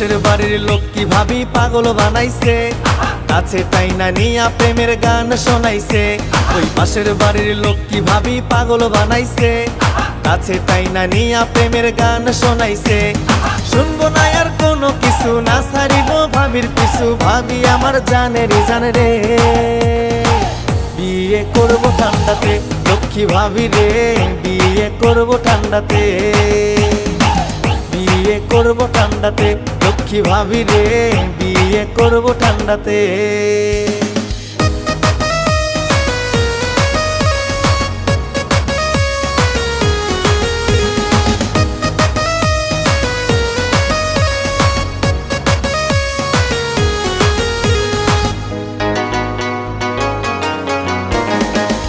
পাশের বাড়ির লোক কি ভাবি পাগল বানাইছে, কাছে টাইনা নিয়া প্রেমের গান শোনাইছে। ওই পাশের বাড়ির লোক কি ভাবি পাগল বানাইছে, কাছে টাইনা নিয়া প্রেমের গান শোনাইছে। শুনবো না আর কোনো কিছু, না ছাড়িব ভাবির পিছু, ভাবি আমার জানের জান রে। বিয়ে করবো ঠান্ডাতে লক্ষ্মী ভাবি রে, বিয়ে করবো ঠান্ডাতে, বিয়ে করবো ঠান্ডাতে লক্ষ্মী ভাবি রে, বিয়ে করবো ঠান্ডাতে।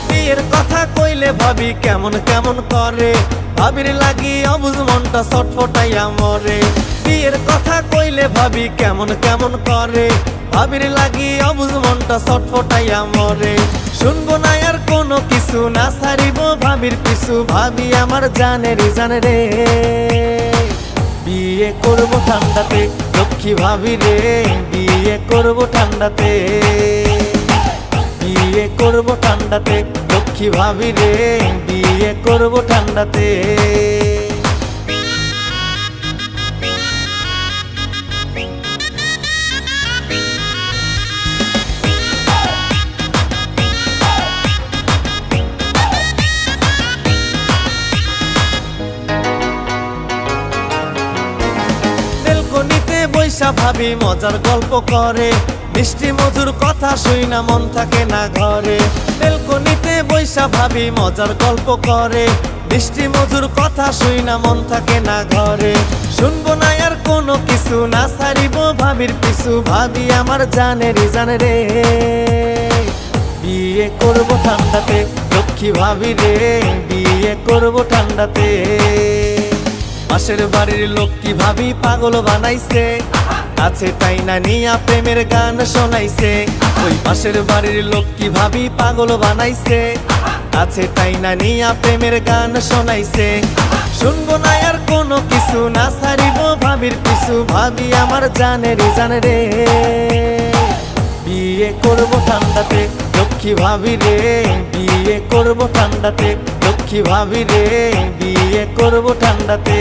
বিয়ের কথা কইলে ভাবি কেমন কেমন করে, ভাবির লাগি অবুঝ মনটা ছটফটাইয়া মরে। বিয়ের কথা কইলে ভাবি কেমন কেমন করে, ভাবির লাগি অবুঝ মনটা ছটফটাইয়া মরে। শুনবো না আর কোনো কিছু, না ছাড়িব ভাবির পিছু, ভাবি আমার জানের জান রে। বিয়ে করবো ঠান্ডাতে লক্ষ্মী ভাবি রে, বিয়ে করবো ঠান্ডাতে, বিয়ে করবো ঠান্ডাতে লক্ষ্মী ভাবি রে, বিয়ে করবো ঠান্ডাতে। বেলকনিতে বৈশা ভাবি মজার গল্প করে, মিষ্টি মধুর কথা শুই না মন থাকে না ঘরে। বেলকনিতে বৈশা ভাবি মজার গল্প করে, মিষ্টি মধুর কথা শুই না মন থাকে না ঘরে। শুনবো না আর কোনো কিছু, না ছাড়িব ভাবির পিছু, ভাবি আমার জানের জান রে। বিয়ে করবো ঠান্ডাতে লক্ষ্মী ভাবি রে, বিয়ে করবো ঠান্ডাতে। পাশের বাড়ির লোক কি ভাবি পাগল বানাইছে, কাছে টাইনা নিয়া প্রেমের গান শোনাইছে। ওই পাশের বাড়ির লোক কি ভাবি পাগল বানাইছে, কাছে টাইনা নিয়া প্রেমের গান শোনাইছে। শুনবো না আর কোনো কিছু, না ছাড়িব ভাবির পিছু, ভাবি আমার জানের জান রে। বিয়ে করবো ঠান্ডাতে লক্ষ্মী ভাবি রে, বিয়ে করবো ঠান্ডাতে লক্ষ্মী ভাবি রে, বিয়ে করবো ঠান্ডাতে।